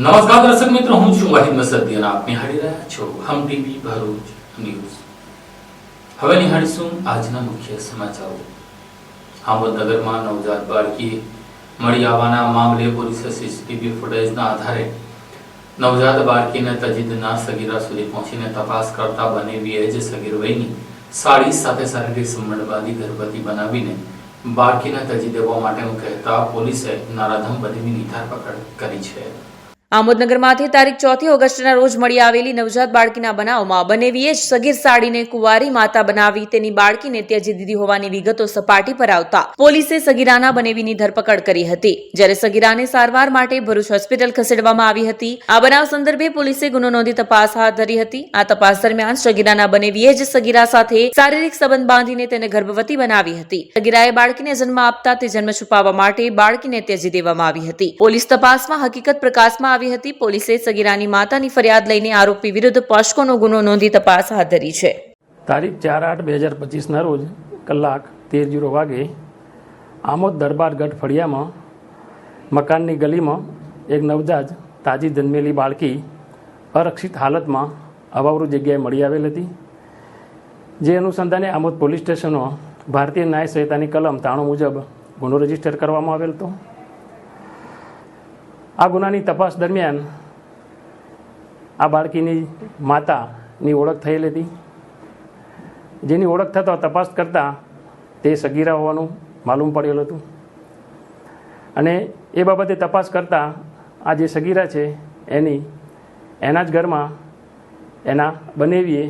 નમસ્કાર દર્શક મિત્રો, હું છું વાહિદ મસદી અને આપ નિહાળી રહ્યા છો હમ ટીવી ભરૂચ ન્યૂઝ। હવે નિહાળીશું આજના મુખ્ય સમાચારો। આંબોદનગરમાં નવજાત બાળકી મળી આવવાના મામલે પોલીસે સીસીટીવી ફૂટેજના આધારે નવજાત બાળકીને તજિંદના સગીરા સુધી પહોંચીને તપાસ કરતા બનેવીએ જ સગીર વયની સાડી સાથે શારીરિક સંબંધ બાંધી ગર્ભવતી બનાવીને બાળકીને તજી દેવા માટેનું કહેતા પોલીસે નરાધમ બનેવીની ધરપકડ કરી છે। આમોદનગરમાંથી તારીખ 4 ઓગસ્ટના રોજ મળી આવેલી નવજાત બાળકીના બનાવમાં બનેવીએ જ સગીર સાડીને કુંવારી માતા બનાવી તેની બાળકીને ત્યજી દીધી હોવાની વિગતો સપાટી પર આવતા પોલીસે સગીરાના બનેવીની ધરપકડ કરી હતી, જ્યારે સગીરાને સારવાર માટે ભરૂચ હોસ્પિટલ ખસેડવામાં આવી હતી। આ બનાવ સંદર્ભે પોલીસે ગુનો નોંધી તપાસ હાથ ધરી હતી। આ તપાસ દરમિયાન સગીરાના બનેવીએ જ સગીરા સાથે શારીરિક સંબંધ બાંધીને તેને ગર્ભવતી બનાવી હતી। સગીરાએ બાળકીને જન્મ આપતા તે જન્મ છુપાવવા માટે બાળકીને ત્યજી દેવામાં આવી હતી। પોલીસ તપાસમાં હકીકત પ્રકાશમાં હતી। પોલીસે સગીરાની માતાની ફરિયાદ લઈને આરોપી વિરુદ્ધ પોસ્કોનો ગુનો નોંધી તપાસ હાથ ધરી છે। તારીખ 4/8/2025 ના રોજ કલાક 13:00 વાગે આમોદ દરબાર ગઢ ફળિયામાં મકાનની ગલીમાં એક નવજાત તાજી જન્મેલી બાળકી અરક્ષિત હાલતમાં અવાવરૂ જગ્યાએ મળી આવેલ હતી, જે અનુસંધાને આમોદ પોલીસ સ્ટેશનમાં ભારતીય ન્યાય સંહિતાની કલમ 93 મુજબ ગુનો રજીસ્ટર કરવામાં આવેલ હતો। આ ગુનાની તપાસ દરમિયાન આ બાળકીની માતાની ઓળખ થયેલ હતી, જેની ઓળખ થતાં તપાસ કરતાં તે સગીરા હોવાનું માલુમ પડેલું હતું અને એ બાબતે તપાસ કરતાં આ જે સગીરા છે એના જ ઘરમાં એના બનેવીએ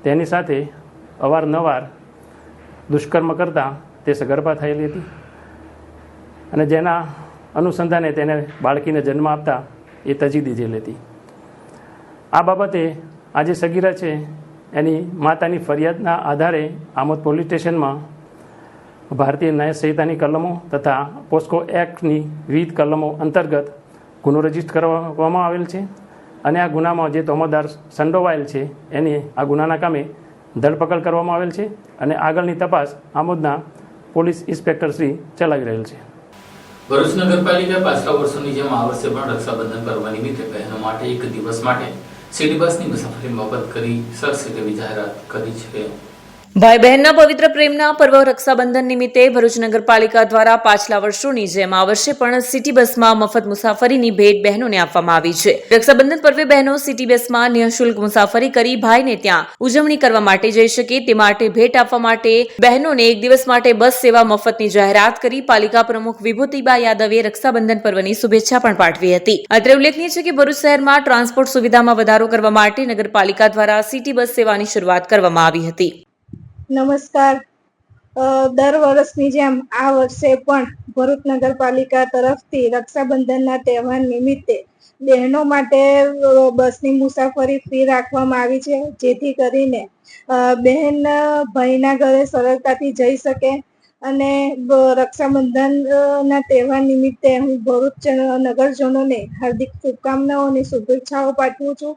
તેની સાથે અવારનવાર દુષ્કર્મ કરતાં તે સગર્ભા થયેલી હતી અને જેના અનુસંધાને તેને બાળકીને જન્મ આપતા એ તજી દીધેલી હતી। આ બાબતે આ જે સગીરા છે એની માતાની ફરિયાદના આધારે આમોદ પોલીસ સ્ટેશનમાં ભારતીય ન્યાય સંહિતાની કલમો તથા પોસ્કો એક્ટની વિવિધ કલમો અંતર્ગત ગુનો રજીસ્ટર કરવામાં આવેલ છે અને આ ગુનામાં જે તોમતદાર સંડોવાયેલ છે એની આ ગુનાના કામે ધરપકડ કરવામાં આવેલ છે અને આગળની તપાસ આમોદના પોલીસ ઇન્સ્પેક્ટર શ્રી ચલાવી રહેલ છે। ભરૂચ નગરપાલિકા પાછલા વર્ષોની જેમ આ વર્ષે પણ રક્ષાબંધન પર્વ નિમિત્તે બહેનો માટે એક દિવસ માટે સિટી બસની મુસાફરી મફત કરી શકશે તેવી જાહેરાત કરી છે। ભાઈ બહેનના પવિત્ર પ્રેમના પર્વ રક્ષાબંધન નિમિત્તે ભરૂચ નગરપાલિકા દ્વારા પાછલા વર્ષોની જેમ આ વર્ષે પણ સિટી બસમાં મફત મુસાફરીની ભેટ બહેનોને આપવામાં આવી છે। રક્ષાબંધન પર્વે બહેનો સિટી બસમાં નિઃશુલ્ક મુસાફરી કરી ભાઈને ત્યાં ઉજવણી કરવા માટે જઈ શકે તે માટે ભેટ આપવા માટે બહેનોને એક દિવસ માટે બસ સેવા મફતની જાહેરાત કરી પાલિકા પ્રમુખ વિભૂતિબા યાદવે રક્ષાબંધન પર્વની શુભેચ્છા પણ પાઠવી હતી। અત્રે ઉલ્લેખનીય છે કે ભરૂચ શહેરમાં ટ્રાન્સપોર્ટ સુવિધામાં વધારો કરવા માટે નગરપાલિકા દ્વારા સિટી બસ સેવાની શરૂઆત કરવામાં આવી હતી। નમસ્કાર। દર વર્ષની જેમ આ વર્ષે પણ ભરૂચ નગરપાલિકા તરફથી રક્ષાબંધનના તહેવાર નિમિત્તે બહેનો માટે બસની મુસાફરી ફ્રી રાખવામાં આવી છે, જેથી કરીને બહેન ભાઈના ઘરે સરળતાથી જઈ શકે અને રક્ષાબંધનના તહેવાર નિમિત્તે હું ભરૂચ નગરજનોને હાર્દિક શુભકામનાઓ અને શુભેચ્છાઓ પાઠવું છું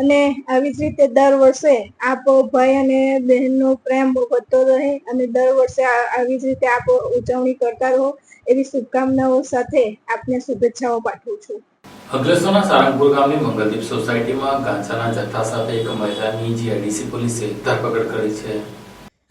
અને આવી જ રીતે દર વર્ષે આપ ભાઈ અને બહેનનો પ્રેમ વધતો રહે અને દર વર્ષે આવી જ રીતે આપ ઉજવણી કરતા રહો એવી શુભકામનાઓ સાથે આપને શુભેચ્છાઓ પાઠવું છું। અંકલેશ્વરના સારંગપુર ગામની મંગલદીપ સોસાયટીમાં ગાંજાના જથ્થા સાથે એક મહિલાની જીઆઈડીસી પોલીસે ધરપકડ કરી છે।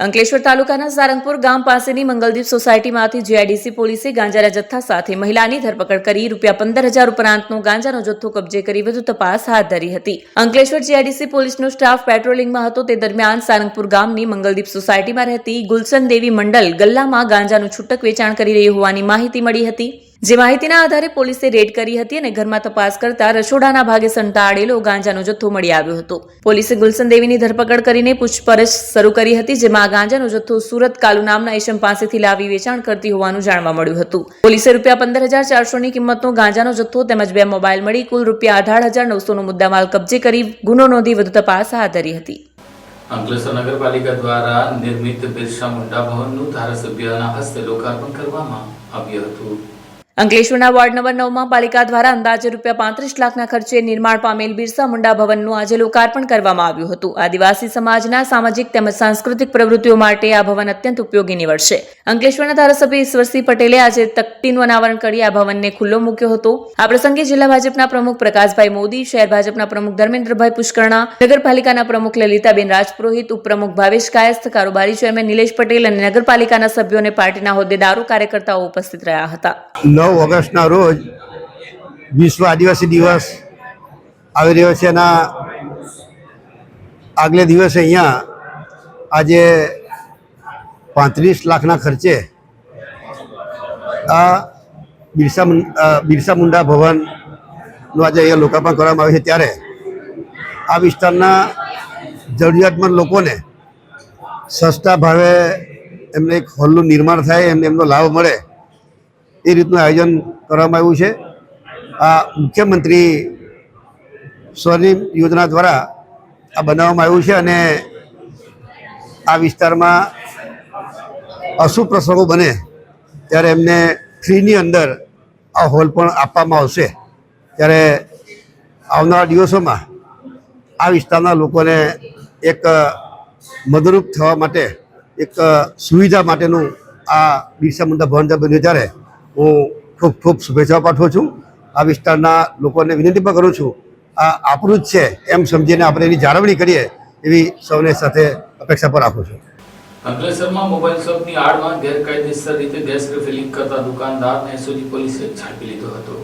અંકલેશ્વર તાલુકાના સારંગપુર ગામ પાસેની મંગલદીપ સોસાયટીમાંથી જીઆઈડીસી પોલીસે ગાંજાના જથ્થા સાથે મહિલાની ધરપકડ કરી ₹15,000 ઉપરાંતનો ગાંજાનો જથ્થો કબજે કરી વધુ તપાસ હાથ ધરી હતી। અંકલેશ્વર જીઆઈડીસી પોલીસનો સ્ટાફ પેટ્રોલિંગમાં હતો તે દરમિયાન સારંગપુર ગામની મંગલદીપ સોસાયટીમાં રહેતી ગુલશન દેવી મંડલ ગલ્લામાં ગાંજાનું છૂટક વેચાણ કરી રહી હોવાની માહિતી મળી હતી, જે માહિતીના આધારે પોલીસે રેડ કરી હતી અને ઘરમાં તપાસ કરતા રસોડાના ભાગે સંતાડેલો ગાંજાનો જથ્થો મળી આવ્યો હતો। પોલીસે ગુલશન દેવીની ધરપકડ કરીને પૂછપરછ શરૂ કરી હતી, જેમાં આ ગાંજાનો જથ્થો સુરત કાલુ નામના ઈસમ પાસેથી લાવી વેચાણ કરતી હોવાનું જાણવા મળ્યું હતું। પોલીસે ₹15,400 ની કિંમતનો ગાંજાનો જથ્થો તેમજ 2 મોબાઈલ મળી કુલ ₹18,900નો મુદ્દામાલ કબજે કરી ગુનો નોંધી વધુ તપાસ હાથ ધરી હતી। અંકલેશ્વર નગરપાલિકા દ્વારા નિર્મિત બિરસા મુંડા ભવનનું ધારાસભ્યના હસ્તે લોકાર્પણ કરવામાં આવ્યું હતું। અંકલેશ્વરના વોર્ડ નંબર 9માં પાલિકા દ્વારા અંદાજે ₹35 લાખના ખર્ચે નિર્માણ પામેલ બિરસા મુંડા ભવનનું આજે લોકાર્પણ કરવામાં આવ્યું હતું. આદિવાસી સમાજના સામાજિક તેમજ સાંસ્કૃતિક પ્રવૃત્તિઓ માટે આ ભવન અત્યંત ઉપયોગી નીવડશે. અંકલેશ્વરના ધારાસભ્ય ઈશ્વરસિંહ પટેલે આજે તકતીનું અનાવરણ કરી આ ભવનને ખુલ્લો મૂક્યો હતો. આ પ્રસંગે જિલ્લા ભાજપના પ્રમુખ પ્રકાશભાઈ મોદી, શહેર ભાજપના પ્રમુખ ધર્મેન્દ્રભાઈ પુષ્કરણા, નગરપાલિકાના પ્રમુખ લલિતાબેન રાજપુરોહિત, ઉપપ્રમુખ ભાવેશ કાયસ્થ, કારોબારી ચેરમેન નિલેશ પટેલ અને નગરપાલિકાના સભ્યો અને પાર્ટીના હોદ્દેદારો કાર્યકર્તાઓ ઉપસ્થિત રહ્યા હતા. 9 ઓગસ્ટના રોજ વિશ્વ આદિવાસી દિવસ આવી રહ્યો છે. એના આગલે દિવસે અહીંયા આજે 35 લાખના ખર્ચે આ બિરસા મુંડા ભવનનું આજે અહીંયા લોકાર્પણ કરવામાં આવ્યું છે. ત્યારે આ વિસ્તારના જરૂરિયાતમંદ લોકોને સસ્તા ભાવે એમને એક હોલનું નિર્માણ થાય, એમનો લાભ મળે એ રીતનું આયોજન કરવામાં આવ્યું છે. આ મુખ્યમંત્રી સ્વનિધિ યોજના દ્વારા આ બનાવવામાં આવ્યું છે અને આ વિસ્તારમાં અશુભ પ્રસંગો બને ત્યારે એમને ફ્રીની અંદર આ હોલ પણ આપવામાં આવશે. ત્યારે આવનારા દિવસોમાં આ વિસ્તારના લોકોને એક મદદરૂપ થવા માટે એક સુવિધા માટેનું આ બિરસા મુંડા ભવન બન્યું. ત્યારે હું ખૂબ ખૂબ શુભેચ્છાઓ પાઠવું છું. આ વિસ્તારના લોકોને વિનંતી પણ કરું છું, આ આપણું જ છે એમ સમજીને આપણે એની જાળવણી કરીએ એવી સૌને સાથે અપેક્ષા પર રાખું છું. અંકલેશ્વરમાં મોબાઈલ શોપની આડમાં ગેરકાયદેસર રીતે ગેસ રિફિલિંગ કરતા દુકાનદારને એસઓજી પોલીસે ઝડપી લીધો હતો.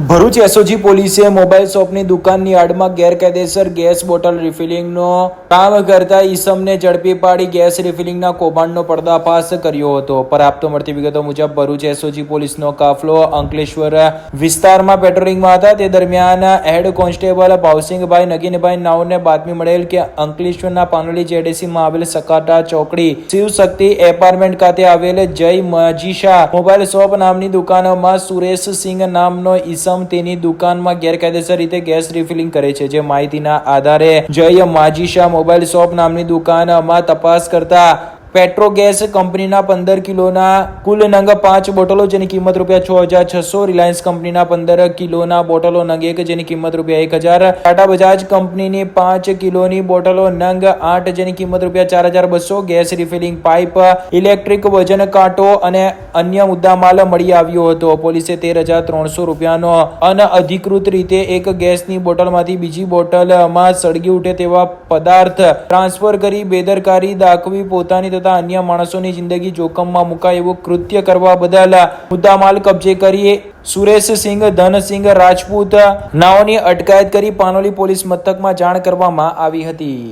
ભરૂચ એસઓજી પોલીસે મોબાઈલ શોપની દુકાનની આડમાં ગેરકાયદેસર ગેસ બોટલ રિફિલિંગનો કામ કરતા ઈસમને ઝડપી પાડી ગેસ રિફિલિંગના કૌભાંડનો પર્દાફાશ કર્યો હતો. પ્રાપ્ત મળતી વિગતો મુજબ ભરૂચ એસઓજી પોલીસનો કાફલો અંકલેશ્વર વિસ્તારમાં પેટ્રોલિંગમાં હતા. તે દરમિયાન હેડ કોન્સ્ટેબલ ભાવસિંગભાઈ નગીનભાઈ નાઓને બાતમી મળેલ કે અંકલેશ્વરના પાનોલી જેડીસીમાં આવેલ સકાટા ચોકડી શિવશક્તિ એપાર્ટમેન્ટ ખાતે આવેલ જય મજીશા મોબાઈલ શોપ નામની દુકાનમાં સુરેશસિંહ નામનો ઈસમ તેની દુકાનમાં ગેરકાયદેસર રીતે ગેસ રિફિલિંગ કરે છે. જે માહિતીના આધારે જય માજીશા મોબાઈલ શોપ નામની દુકાનમાં તપાસ કરતા પેટ્રોગેસ કંપનીના 15 કિલોના કુલ નંગ 5 બોટલો જેની કિંમત ₹6,600, રિલાયન્સ કંપનીના 15 કિલોના બોટલો નંગ 1 જેની કિંમત ₹1,000, ટાટા બજાજ કંપનીની 5 કિલોની બોટલો નંગ 8 જેની કિંમત ₹4,200, ગેસ રિફિલિંગ પાઇપ, ઇલેક્ટ્રિક વજન કાંટો અને અન્ય મુદ્દામાલ મળી આવ્યો હતો. પોલીસે ₹13,300નો અનઅધિકૃત રીતે એક ગેસની બોટલમાંથી બીજી બોટલમાં સળગી ઉઠે તેવા પદાર્થ ટ્રાન્સફર કરી બેદરકારી દાખવી પોતાની તથા અન્ય માણસોની જિંદગી જોખમમાં મુકાય એવું કૃત્ય કરવા બદલ મુદ્દામાલ કબજે કરી સુરેશસિંહ ધનસિંહ રાજપૂત નાઓની અટકાયત કરી પાનોલી પોલીસ મથકમાં જાણ કરવામાં આવી હતી.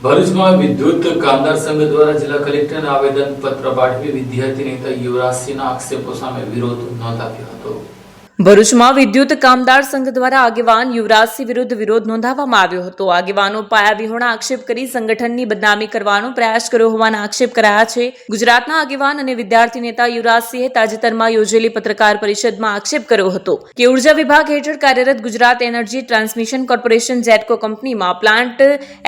ભરૂચમાં વિદ્યુત કામદાર સંઘ દ્વારા જિલ્લા કલેક્ટરને આવેદન પત્ર પાઠવી વિદ્યાર્થી નેતા યુવરાજસિંહના આક્ષેપો સામે વિરોધ નોંધાવ્યો હતો. ભરૂચમાં વિદ્યુત કામદાર સંઘ દ્વારા આગેવાન યુવરાજસિંહ વિરુદ્ધ વિરોધ નોંધાવવામાં આવ્યો હતો. આગેવાનો પાયાવિહોણા આક્ષેપ કરી સંગઠનની બદનામી કરવાનો પ્રયાસ કર્યો હોવાના આક્ષેપ કરાયા છે. ગુજરાતના આગેવાન અને વિદ્યાર્થી નેતા યુવરાજસિંહે તાજેતરમાં યોજેલી પત્રકાર પરિષદમાં આક્ષેપ કર્યો હતો કે ઉર્જા વિભાગ હેઠળ કાર્યરત Gujarat energy transmission corporation GETCO કંપનીમાં પ્લાન્ટ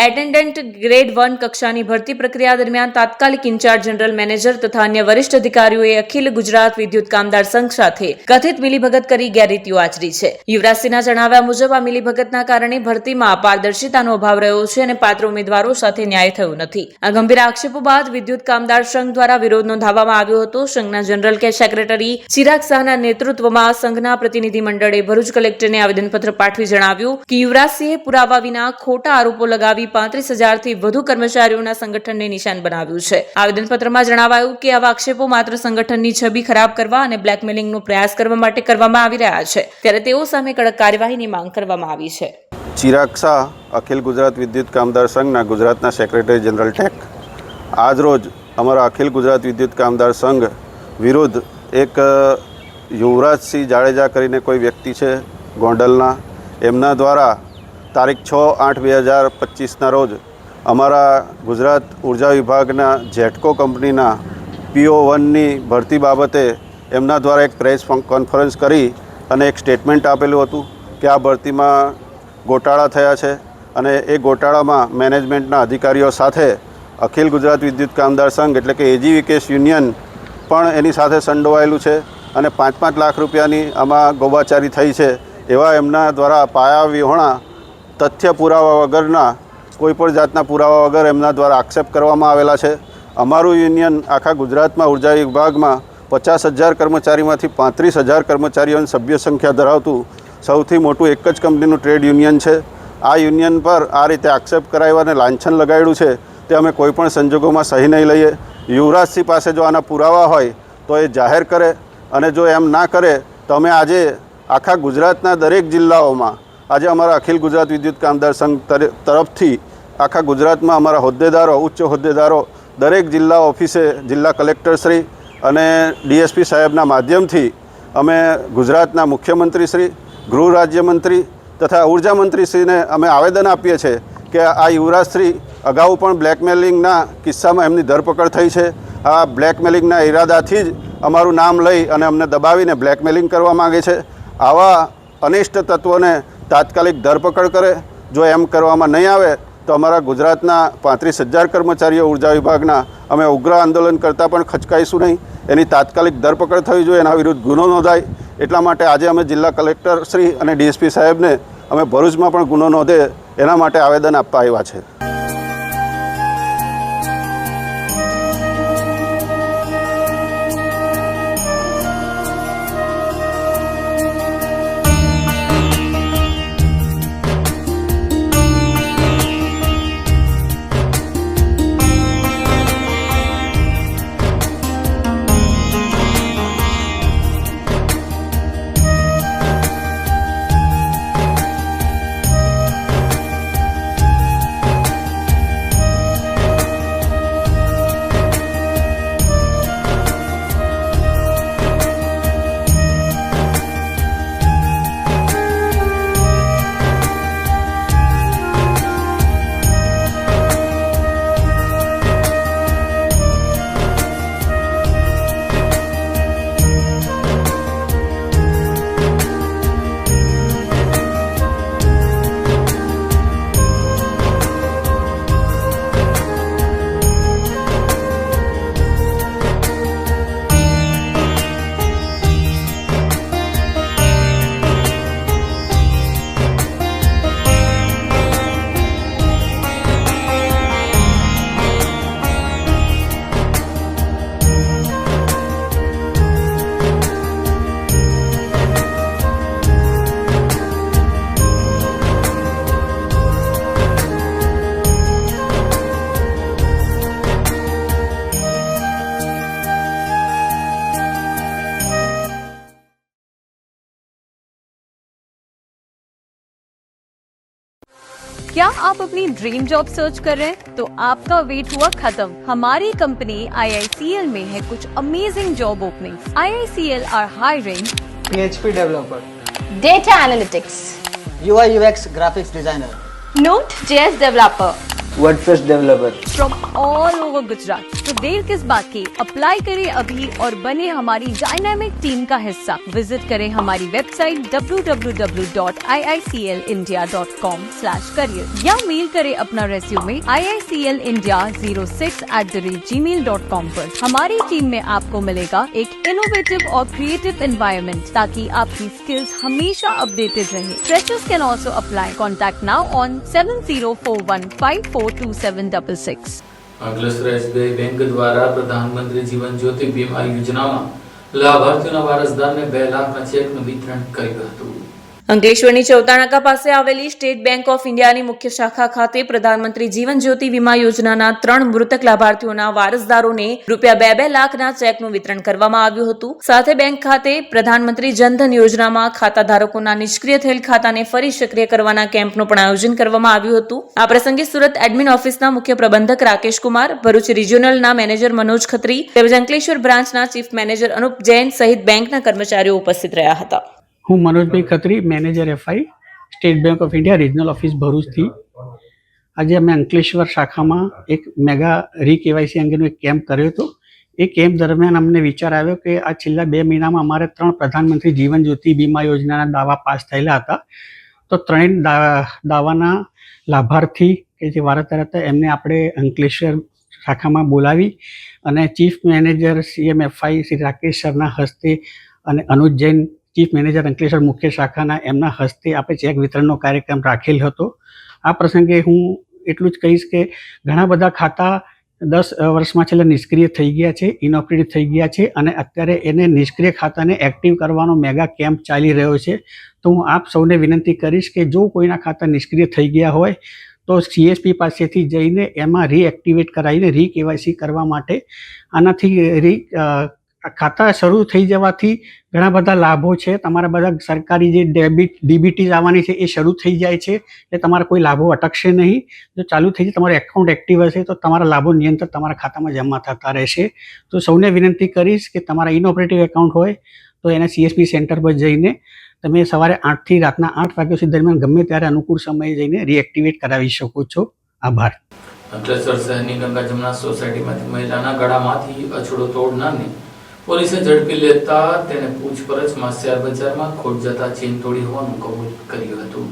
એટેન્ડન્ટ ગ્રેડ 1 કક્ષાની ભરતી પ્રક્રિયા દરમિયાન તાત્કાલિક ઇન્ચાર્જ જનરલ મેનેજર તથા અન્ય વરિષ્ઠ અધિકારીઓએ અખિલ ગુજરાત વિદ્યુત કામદાર સંઘ સાથે કથિત મિલીભગત કરી ગેરરીતિઓ આચરી છે. યુવરાજસિંહના જણાવ્યા મુજબ આ મિલીભગતના કારણે ભરતીમાં પારદર્શિતાનો અભાવ રહ્યો છે અને પાત્ર ઉમેદવારો સાથે ન્યાય થયો નથી. આ ગંભીર આક્ષેપો બાદ વિદ્યુત કામદાર સંઘ દ્વારા વિરોધ નોંધાવવામાં આવ્યો હતો. સંઘના જનરલ સેક્રેટરી ચિરાગ શાહના નેતૃત્વમાં સંઘના પ્રતિનિધિ મંડળે ભરૂચ કલેક્ટરને આવેદનપત્ર પાઠવી જણાવ્યું કે યુવરાજસિંહે પુરાવા વિના ખોટા આરોપો લગાવી 35,000થી વધુ કર્મચારીઓના સંગઠનને નિશાન બનાવ્યું છે. આવેદનપત્રમાં જણાવાયું કે આવા આક્ષેપો માત્ર સંગઠનની છબી ખરાબ કરવા અને બ્લેકમેલિંગનો પ્રયાસ કરવા માટે કરવામાં આવી રહ્યા છે. ત્યારે તેઓ સામે કડક કાર્યવાહીની માંગ કરવામાં આવી છે. ચિરાગ શાહ, અખિલ ગુજરાત વિદ્યુત કામદાર સંઘના ગુજરાતના સેક્રેટરી જનરલ ટેક, આજ રોજ અમારા અખિલ ગુજરાત વિદ્યુત કામદાર સંઘ વિરુદ્ધ એક યુવરાજસિંહ જાડેજા કરીને કોઈ વ્યક્તિ છે ગોંડલના, એમના દ્વારા તારીખ 6/8/2025ના રોજ અમારા ગુજરાત ઉર્જા વિભાગના જેટકો કંપનીના PO1ની ભરતી બાબતે એમના દ્વારા એક પ્રેસ કોન્ફરન્સ કરી અને એક સ્ટેટમેન્ટ આપેલું હતું કે આ ભરતીમાં ગોટાળા થયા છે અને એ ગોટાળામાં મેનેજમેન્ટના અધિકારીઓ સાથે અખિલ ગુજરાત વિદ્યુત કામદાર સંઘ એટલે કે AGVKS યુનિયન પણ એની સાથે સંડોવાયેલું છે અને 5-5 લાખ રૂપિયાની આમાં ગૌબાચારી થઈ છે એવા એમના દ્વારા પાયા વિહોણા તથ્ય પુરાવા વગરના કોઈપણ જાતના પુરાવા વગર એમના દ્વારા આક્ષેપ કરવામાં આવેલા છે. અમારું યુનિયન આખા ગુજરાતમાં ઉર્જા વિભાગમાં 50,000 કર્મચારીમાંથી 35,000 કર્મચારીઓની સભ્ય સંખ્યા ધરાવતું સૌથી મોટું એક જ કંપનીનું ટ્રેડ યુનિયન છે. આ યુનિયન પર આ રીતે આક્ષેપ કરાવ્યા અને લાંછન લગાડ્યું છે તે અમે કોઈપણ સંજોગોમાં સહી નહીં લઈએ. યુવરાજસિંહ પાસે જો આના પુરાવા હોય તો એ જાહેર કરે, અને જો એમ ના કરે તો અમે આજે આખા ગુજરાતના દરેક જિલ્લાઓમાં આજે અમારા અખિલ ગુજરાત વિદ્યુત કામદાર સંઘ તરફથી આખા ગુજરાતમાં અમારા હોદ્દેદારો, ઉચ્ચ હોદ્દેદારો દરેક જિલ્લા ઓફિસે જિલ્લા કલેક્ટરશ્રી અને ડીએસપી સાહેબના માધ્યમથી અમે ગુજરાતના મુખ્યમંત્રીશ્રી, ગૃહ રાજ્યમંત્રી તથા ઉર્જા મંત્રીશ્રીને અમે આવેદન આપીએ છીએ કે આ યુવરાજશ્રી અગાઉ પણ બ્લેકમેલિંગના કિસ્સામાં એમની ધરપકડ થઈ છે. આ બ્લેકમેલિંગના ઈરાદાથી જ અમારું નામ લઈ અને અમને દબાવીને બ્લેકમેલિંગ કરવા માગે છે. આવા અનિષ્ટ તત્વોને તાત્કાલિક ધરપકડ કરે. જો એમ કરવામાં નહીં આવે તો અમારા ગુજરાતના 35,000 કર્મચારીઓ ઉર્જા વિભાગના અમે ઉગ્ર આંદોલન કરતાં પણ ખચકાઈશું નહીં. એની તાત્કાલિક ધરપકડ થવી જોઈએ, એના વિરુદ્ધ ગુનો નોંધાય. એટલા માટે આજે અમે જિલ્લા કલેક્ટર શ્રી અને ડીએસપી સાહેબને અમે ભરૂચમાં પણ ગુનો નોંધે એના માટે આવેદન આપવા આવ્યા છે. क्या आप अपनी ड्रीम जॉब सर्च कर रहे हैं? तो आपका वेट हुआ खत्म. हमारी कंपनी IICL में है कुछ amazing job openings. IICL are hiring PHP developer, data analytics, UI UX graphics designer, Node.js developer WordPress developer. from all over Gujarat. तो देर किस बात की, अप्लाई करें अभी और बने हमारी डायनामिक टीम का हिस्सा. विजिट करें हमारी वेबसाइट www.iiclindia.com/career या मेल करें अपना रेज्यूमे iiclindia06@gmail.com पर. हमारी टीम में आपको मिलेगा एक इनोवेटिव और क्रिएटिव एनवायरनमेंट ताकि आपकी स्किल्स हमेशा अपडेटेड रहे. Freshers can also apply. Contact now on 7041542766. Ankleshwar SBI bank દ્વારા પ્રધાનમંત્રી જીવન જ્યોતિ વીમા યોજનામાં લાભાર્થીઓના વારસદારને 2 લાખના ચેકનું વિતરણ કર્યું હતું. અંકલેશ્વરની ચૌતાનાકા પાસે આવેલી સ્ટેટ બેંક ઓફ ઇન્ડિયાની મુખ્ય શાખા ખાતે પ્રધાનમંત્રી જીવન જ્યોતિ વીમા યોજનાના 3 મૃતક લાભાર્થીઓના વારસદારોને ₹2 લાખના ચેકનું વિતરણ કરવામાં આવ્યું હતું. સાથે બેંક ખાતે પ્રધાનમંત્રી જનધન યોજનામાં ખાતા ધારકોના નિષ્ક્રિય થયેલ ખાતાને ફરી સક્રિય કરવાના કેમ્પનું પણ આયોજન કરવામાં આવ્યું હતું. આ પ્રસંગે સુરત એડમિન ઓફિસના મુખ્ય પ્રબંધક રાકેશ કુમાર, ભરૂચ રિજિયોનલના મેનેજર મનોજ ખત્રી તેમજ અંકલેશ્વર બ્રાન્ચના ચીફ મેનેજર અનુપ જૈન સહિત બેંકના કર્મચારીઓ ઉપસ્થિત રહ્યા હતા. હું મનોજભાઈ Khatri, manager FI, State Bank of India regional office ભરૂચથી. આજે અમે અંકલેશ્વર શાખામાં એક મેગા KYC અંગેનો એક કેમ્પ કર્યો હતો. એ કેમ્પ દરમિયાન અમને વિચાર આવ્યો કે આ છેલ્લા 2 મહિનામાં અમારે 3 પ્રધાનમંત્રી જીવન જ્યોતિ વીમા યોજનાના દાવા પાસ થયેલા હતા. તો 3 દાવાના લાભાર્થી કે જે વારસદાર હતા એમને આપણે અંકલેશ્વર શાખામાં બોલાવી અને chief manager CMFI Shri Rakesh સરના હસ્તે અને અનુજ જૈન ચીફ મેનેજર અંકલેશ્વર મુખ્ય શાખાના એમના હસ્તે આપણે ચેક વિતરણનો કાર્યક્રમ રાખેલ હતો. આ પ્રસંગે હું એટલું જ કહીશ કે ઘણા બધા ખાતા 10 વર્ષમાં છેલ્લા નિષ્ક્રિય થઈ ગયા છે, ઇનઓપરેટિવ થઈ ગયા છે અને અત્યારે એને નિષ્ક્રિય ખાતાને એક્ટિવ કરવાનો મેગા કેમ્પ ચાલી રહ્યો છે. તો હું આપ સૌને વિનંતી કરીશ કે જો કોઈના ખાતા નિષ્ક્રિય થઈ ગયા હોય તો CSP પાસેથી જઈને એમાં રીએક્ટિવેટ કરાવીને KYC કરવા માટે આનાથી ખાતા શરૂ થઈ જવાથી ઘણા બધા લાભો છે. તમારા બધા સરકારી જે DBT આવવાની છે એ શરૂ થઈ જાય છે એટલે તમારા કોઈ લાભો અટકશે નહીં. જો ચાલુ થઈ જાય તમારું એકાઉન્ટ એક્ટિવ હશે તો તમારા લાભો નિરંતર તમારા ખાતામાં જમા થતા રહેશે. તો સૌને વિનંતી કરીશ કે તમારા ઇનઓપરેટિવ એકાઉન્ટ હોય તો એના CSP સેન્ટર પર જઈને તમે સવારે 8 થી રાતના 8 વાગ્યા સુધી દરમિયાન ગમે ત્યારે અનુકૂળ સમયે જઈને રીએક્ટિવેટ કરાવી શકો છો. આભાર. અંકલેશ્વર શહેરની ગંગા જમના સોસાયટીમાંથી મહિલાના ગળામાંથી અછડો તોડનારને પોલીસે ઝડપી લેતા તેને પૂછપરછમાં શેર બજારમાં ખોટ જતા ચેન તોડી હોવાનું કબૂલ કર્યું હતું.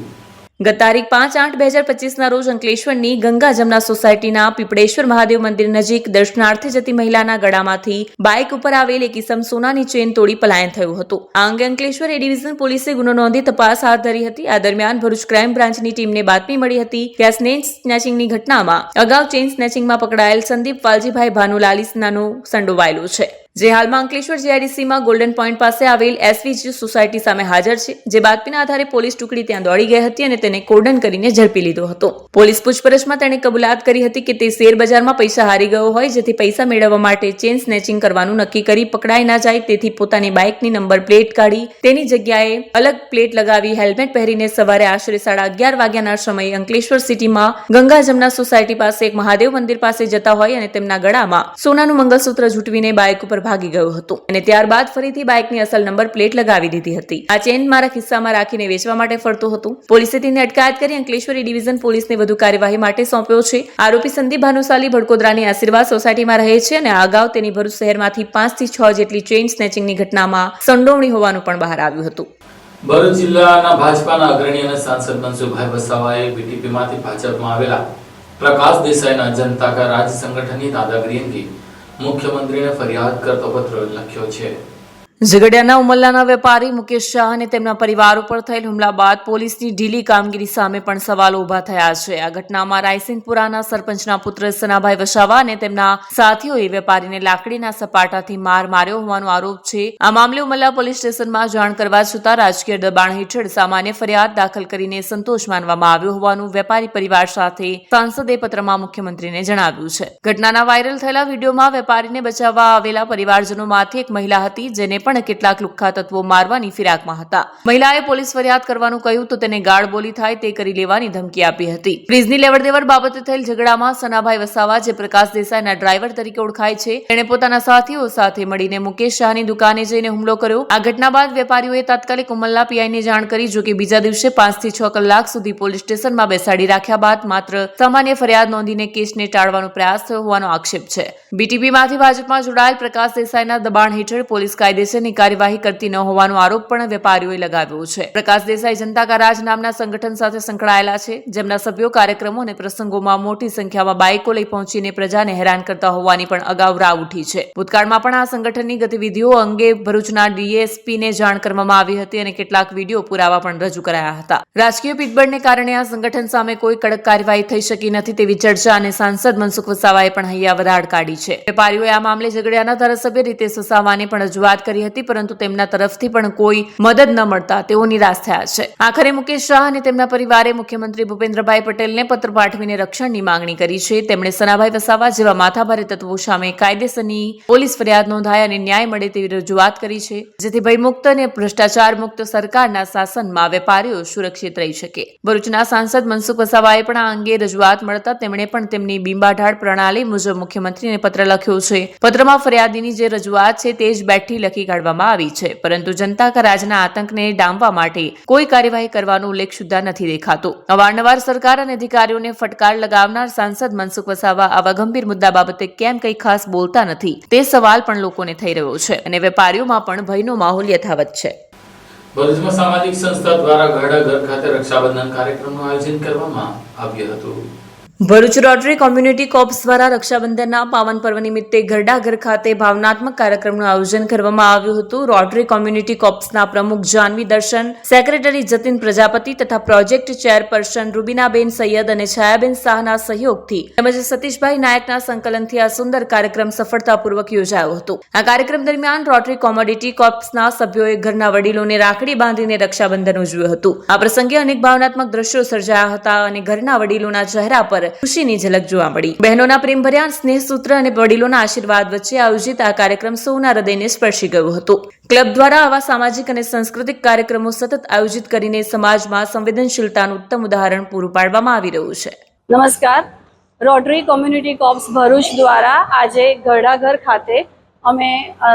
ગત તારીખ 5/8/2025 રોજ અંકલેશ્વરની ગંગા જમના સોસાયટીના પીપળેશ્વર મહાદેવ મંદિર નજીક દર્શનાર્થે જતી મહિલાના ગળામાંથી બાઇક ઉપર આવેલ એક ઇસમ સોનાની ચેન તોડી પલાયન થયું હતું. આ અંગે અંકલેશ્વર એ ડિવિઝન પોલીસે ગુનો નોંધી તપાસ હાથ ધરી હતી. આ દરમિયાન ભરૂચ ક્રાઇમ બ્રાન્ચની ટીમને બાતમી મળી હતી કે આ સ્નેચિંગની ઘટનામાં અગાઉ ચેઇન સ્નેચિંગમાં પકડાયેલ સંદીપ વાલજીભાઈ ભાનુલાલીસ નાનો સંડોવાયેલો છે, જે હાલમાં અંકલેશ્વર GIDCમાં ગોલ્ડન પોઈન્ટ પાસે આવેલ SVG સોસાયટી સામે હાજર છે. જે બાતમીના આધારે પોલીસ ટુકડી ત્યાં દોડી ગઈ હતી અને તેને કોર્ડન કરીને ઝડપી લીધો હતો. પોલીસ પૂછપરછમાં તેણે કબૂલાત કરી હતી કે તે શેર બજારમાં પૈસા હારી ગયો હોય, જેથી પૈસા મેળવવા માટે ચેન સ્નેચિંગ કરવાનું નક્કી કરી પકડાઈ ના જાય તેથી પોતાની બાઇકની નંબર પ્લેટ કાઢી તેની જગ્યાએ અલગ પ્લેટ લગાવી હેલ્મેટ પહેરીને સવારે આશરે 11:30 વાગ્યાના સમયે અંકલેશ્વર સિટીમાં ગંગા જમના સોસાયટી પાસે એક મહાદેવ મંદિર પાસે જતા હોય અને તેમના ગળામાં સોનાનું મંગલસૂત્ર ઝૂંટવીને બાઇક ઉપર ભાગી ગયો હતો અને ત્યારબાદ ફરીથી બાઇકની અસલ નંબર પ્લેટ લગાવી દીધી હતી. આ ચેન મારા ખિસ્સામાં રાખીને વેચવા માટે ફરતો હતો. પોલીસે તેની અટકાયત કરી અંકલેશ્વર ડિવિઝન પોલીસને વધુ કાર્યવાહી માટે સોંપ્યો છે. આરોપી સંદીપ ભાનુશાલી ભડકોદરાની આશીર્વાદ સોસાયટીમાં રહે છે અને અગાઉ તેની ભરૂચ શહેરમાંથી 5 થી 6 જેટલી ચેઇન સ્નેચિંગની ઘટનામાં સંડોવણી હોવાનું પણ બહાર આવ્યું હતું. ભરૂચ જિલ્લાના ભાજપાના અગ્રણી અને સાંસદ મનસુખભાઈ વસાવાએ BTPમાંથી ભાજપમાં આવેલા પ્રકાશ દેસાઈના જનતા કા રાજ સંગઠનની દાદાગીરી અંગે મુખ્યમંત્રીને ફરિયાદ કરતો પત્ર લખ્યો છે. ઝઘડિયાના ઉમલ્લાના વેપારી મુકેશ શાહ અને તેમના પરિવાર ઉપર થયેલ હુમલા બાદ પોલીસની ઢીલી કામગીરી સામે પણ સવાલો ઉભા થયા છે. આ ઘટનામાં રાયસિંગપુરાના સરપંચના પુત્ર સનાભાઈ વસાવા અને તેમના સાથીઓએ વેપારીને લાકડીના સપાટાથી માર માર્યો હોવાનો આરોપ છે. આ મામલે ઉમલ્લા પોલીસ સ્ટેશનમાં જાણ કરવા છતાં રાજકીય દબાણ હેઠળ સામાન્ય ફરિયાદ દાખલ કરીને સંતોષ માનવામાં આવ્યો હોવાનું વેપારી પરિવાર સાથે સાંસદે પત્રમાં મુખ્યમંત્રીને જણાવ્યું છે. ઘટનાના વાયરલ થયેલા વિડીયોમાં વેપારીને બચાવવા આવેલા પરિવારજનોમાંથી એક મહિલા હતી, જેને પણ કેટલાક લુખ્ખા તત્વો મારવાની ફિરાકમાં હતા. મહિલાએ પોલીસ ફરિયાદ કરવાનું કહ્યું તો તેને ગાળ બોલી થાય તે કરી લેવાની ધમકી આપી હતી. ફ્રીજની લેવડદેવડ બાબતે થયેલ ઝઘડામાં સનાભાઈ વસાવા, જે પ્રકાશ દેસાઈના ડ્રાઈવર તરીકે ઓળખાય છે, તેણે પોતાના સાથીઓ સાથે મળીને મુકેશ શાહની દુકાને જઈને હુમલો કર્યો. આ ઘટના બાદ વેપારીઓએ તાત્કાલિક ઉમલ્લા PIને જાણ કરી, જો કે બીજા દિવસે 5 થી 6 કલાક સુધી પોલીસ સ્ટેશનમાં બેસાડી રાખ્યા બાદ માત્ર સામાન્ય ફરિયાદ નોંધીને કેસને ટાળવાનો પ્રયાસ થયો હોવાનો આક્ષેપ છે. BTPમાંથી ભાજપમાં જોડાયેલ પ્રકાશ દેસાઈના દબાણ હેઠળ પોલીસ કાયદેસરની કાર્યવાહી કરતી ન હોવાનો આરોપ પણ વેપારીઓએ લગાવ્યો છે. પ્રકાશ દેસાઈ જનતા કા રાજ નામના સંગઠન સાથે સંકળાયેલા છે, જેમના સભ્યો કાર્યક્રમો અને પ્રસંગોમાં મોટી સંખ્યામાં બાઇકો લઈ પહોંચીને પ્રજાને હેરાન કરતા હોવાની પણ અગાઉ રાવ ઉઠી છે. ભૂતકાળમાં પણ આ સંગઠનની ગતિવિધિઓ અંગે ભરૂચના DSPને જાણ કરવામાં આવી હતી અને કેટલાક વિડીયો પુરાવા પણ રજૂ કરાયા હતા. રાજકીય પીઠબળને કારણે આ સંગઠન સામે કોઈ કડક કાર્યવાહી થઈ શકી નથી તેવી ચર્ચા અને સાંસદ મનસુખ વસાવાએ પણ હૈયા વધાડ કાઢી છે. વેપારીઓએ આ મામલે ઝઘડિયાના ધારાસભ્ય રીતેશ વસાવાને પણ રજૂઆત કરી હતી, પરંતુ તેમના તરફથી પણ કોઈ મદદ ન મળતા તેઓ નિરાશ થયા છે. આખરે મુકેશ શાહ અને તેમના પરિવારે મુખ્યમંત્રી ભૂપેન્દ્રભાઈ પટેલને પત્ર પાઠવીને રક્ષણની માંગણી કરી છે. તેમણે સનાભાઈ વસાવા જેવા માથાભારે તત્વો સામે કાયદેસરની પોલીસ ફરિયાદ નોંધાય અને ન્યાય મળે તેવી રજૂઆત કરી છે, જેથી ભયમુક્ત અને ભ્રષ્ટાચાર મુક્ત સરકારના શાસનમાં વેપારીઓ સુરક્ષિત રહી શકે. ભરૂચના સાંસદ મનસુખ વસાવાએ પણ આ અંગે રજૂઆત મળતા તેમણે પણ તેમની બિંબાઢાળ પ્રણાલી મુજબ મુખ્યમંત્રીને પત્ર લખ્યો છે. પત્રમાં ફરિયાદીની જે રજૂઆત છે તે જ બેઠી લખી કાઢવામાં આવી છે, પરંતુ જનતા કા રાજના આતંકને ડામવા માટે કોઈ કાર્યવાહી કરવાનો ઉલ્લેખ સુદ્ધા નથી દેખાતો. અવારનવાર સરકાર અને અધિકારીઓને ફટકાર લગાવનાર સાંસદ મનસુખ વસાવા આવા ગંભીર મુદ્દા બાબતે કેમ કંઈ ખાસ બોલતા નથી તે સવાલ પણ લોકોને થઈ રહ્યો છે અને વેપારીઓમાં પણ ભયનો માહોલ યથાવત છે. ભરૂચમાં સામાજિક સંસ્થા દ્વારા ઘરડા ઘર ખાતે રક્ષાબંધન કાર્યક્રમનું આયોજન કરવામાં આવ્યું હતું. ભરૂચ રોટરી કોમ્યુનિટી કોર્પ્સ દ્વારા રક્ષાબંધનના પાવન પર્વ નિમિત્તે ઘરડા ઘર ખાતે ભાવનાત્મક કાર્યક્રમનું આયોજન કરવામાં આવ્યું હતું. રોટરી કોમ્યુનિટી કોર્પ્સના પ્રમુખ જાનવી દર્શન, સેક્રેટરી જતીન પ્રજાપતિ તથા પ્રોજેક્ટ ચેરપર્સન રૂબીનાબેન સૈયદ અને છાયાબેન શાહના સહયોગથી તેમજ સતીશભાઈ નાયકના સંકલનથી આ સુંદર કાર્યક્રમ સફળતાપૂર્વક યોજાયો હતો. આ કાર્યક્રમ દરમિયાન રોટરી કોમ્યુનિટી કોર્પ્સના સભ્યોએ ઘરના વડીલોને રાખડી બાંધીને રક્ષાબંધન ઉજવ્યું હતું. આ પ્રસંગે અનેક ભાવનાત્મક દ્રશ્યો સર્જાયા હતા અને ઘરના વડીલોના ચહેરા પર ખુશીની ઝલક જોવા મળી. બહેનોના પ્રેમભર્યા સ્નેહસૂત્ર અને વડીલોના આશીર્વાદ વચ્ચે આયોજિત આ કાર્યક્રમ સૌના હૃદયને સ્પર્શી ગયો હતો. ક્લબ દ્વારા આવા સામાજિક અને સાંસ્કૃતિક કાર્યક્રમો સતત આયોજિત કરીને સમાજમાં સંવેદનશીલતાનું ઉત્તમ ઉદાહરણ પૂરું પાડવામાં આવી રહ્યું છે. નમસ્કાર. રોટરી કોમ્યુનિટી કોર્પ્સ ભરૂચ દ્વારા આજે ઘરડા ઘર ખાતે અમે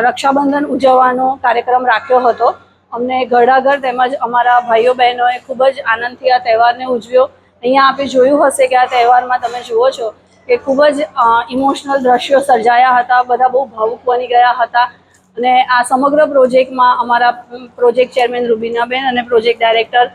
રક્ષાબંધન ઉજવવાનો કાર્યક્રમ રાખ્યો હતો. અમને ઘરડા ઘર તેમજ અમારા ભાઈઓ બહેનોએ ખૂબ જ આનંદથી આ તહેવારને ઉજવ્યો. અહીંયા આપે જોયું હશે કે આ તહેવારમાં તમે જુઓ છો કે ખૂબ જ ઇમોશનલ દ્રશ્યો સર્જાયા હતા. બધા બહુ ભાવુક બની ગયા હતા અને આ સમગ્ર પ્રોજેક્ટમાં અમારા પ્રોજેક્ટ ચેરમેન રૂબીનાબેન અને પ્રોજેક્ટ ડાયરેક્ટર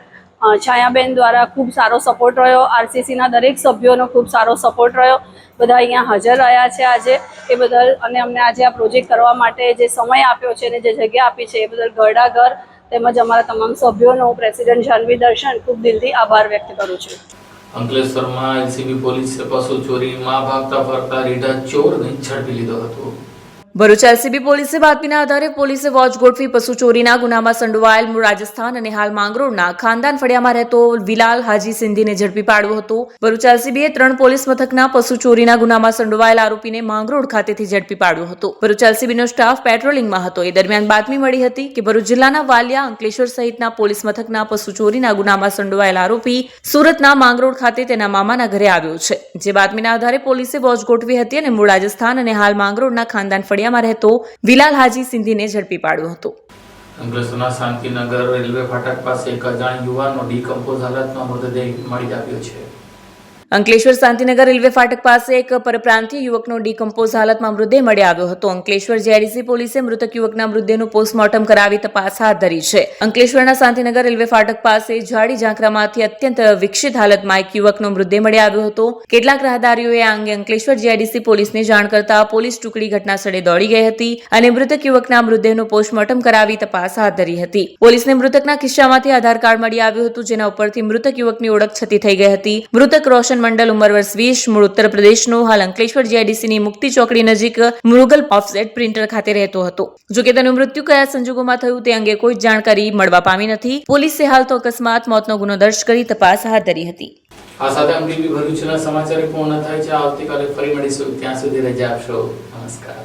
છાયાબેન દ્વારા ખૂબ સારો સપોર્ટ રહ્યો. આરસીસીના દરેક સભ્યોનો ખૂબ સારો સપોર્ટ રહ્યો. બધા અહીંયા હાજર રહ્યા છે આજે એ બદલ, અને અમને આજે આ પ્રોજેક્ટ કરવા માટે જે સમય આપ્યો છે અને જે જગ્યા આપી છે એ બદલ ઘરડા ઘર તેમજ અમારા તમામ સભ્યોનો પ્રેસિડેન્ટ જાનવી દર્શન ખૂબ દિલથી આભાર વ્યક્ત કરું છું. અંકલેશ્વરમાં એલસીબી પોલીસે પશુ ચોરીમાં ભાગતા ફરતા રીઢા ચોરને ઝડપી લીધો હતો. ભરૂચ એલસીબી પોલીસે બાતમીના આધારે પોલીસે વોચ ગોઠવી પશુ ચોરીના ગુનામાં સંડોવાયેલ મૂળ રાજસ્થાન અને હાલ માંગરોળના ખાનદાન ફળિયામાં રહેતો વિલાલ હાજી સિંધીને ઝડપી પાડ્યો હતો. ભરૂચ એલસીબીએ 3 પોલીસ મથકના પશુ ચોરીના ગુનામાં સંડોવાયેલ આરોપીને માંગરોળ ખાતેથી ઝડપી પાડ્યો હતો. ભરૂચ એલસીબીનો સ્ટાફ પેટ્રોલિંગમાં હતો. એ દરમિયાન બાતમી મળી હતી કે ભરૂચ જિલ્લાના વાલિયા, અંકલેશ્વર સહિતના પોલીસ મથકના પશુ ચોરીના ગુનામાં સંડોવાયેલ આરોપી સુરતના માંગરોળ ખાતે તેના મામાના ઘરે આવ્યો છે. જે બાતમીના આધારે પોલીસે વોચ ગોઠવી હતી અને મૂળ રાજસ્થાન અને હાલ માંગરોળના ખાનદાન ફળિયામાં રહેતો વિલાલ હાજી સિંધીને ઝડપી પાડ્યો હતો. અંકલેશ્વરના શાંતિનગર રેલવે ફાટક પાસે એક અજાણ યુવાનનો ડીકમ્પોઝ હાલતમાં મૃતદેહ મળી આવ્યો છે. અંકલેશ્વર શાંતિનગર રેલવે ફાટક પાસે એક પરપ્રાંતીય યુવકનો ડીકમ્પોઝ હાલતમાં મૃતદેહ મળી આવ્યો હતો. અંકલેશ્વર જેડીસી પોલીસે મૃતક યુવકના મૃતદેહનું પોસ્ટમોર્ટમ કરાવી તપાસ હાથ ધરી છે. અંકલેશ્વરના શાંતિનગર રેલવે ફાટક પાસે ઝાડી ઝાંખરામાંથી અત્યંત વિકસિત હાલતમાં એક યુવકનો મૃતદેહ મળી આવ્યો હતો. કેટલાક રાહદારીઓએ આ અંગે અંકલેશ્વર જેડીસી પોલીસને જાણ કરતા પોલીસ ટુકડી ઘટનાસ્થળે દોડી ગઈ હતી અને મૃતક યુવકના મૃતદેહનું પોસ્ટમોર્ટમ કરાવી તપાસ હાથ ધરી હતી. પોલીસને મૃતકના ખિસ્સામાંથી આધાર કાર્ડ મળી આવ્યું હતું, જેના ઉપરથી મૃતક યુવકની ઓળખ છતી થઈ ગઈ હતી. મૃતક રોશન મંડલ, ઉંમર વર્ષ 20, મૂળ ઉત્તર પ્રદેશનો, હાલ અંકલેશ્વર જેડીસીની મુક્તિ ચોકડી નજીક મુરુગલ ઓફસેટ પ્રિન્ટર ખાતે રહેતો હતો. જોકે તેનું મૃત્યુ કયા સંજોગોમાં થયું તે અંગે કોઈ જાણકારી મળવા પામી નથી. પોલીસે હાલ તો અકસ્માત મોતનો ગુનો દર્જ કરી તપાસ હાથ ધરી હતી. આ સાથે એમટીવી ભરૂચના સમાચાર પૂર્ણ થાય છે. આવતીકાલે ફરી મળીશું. ત્યાં સુધી રજા આપશો. નમસ્કાર.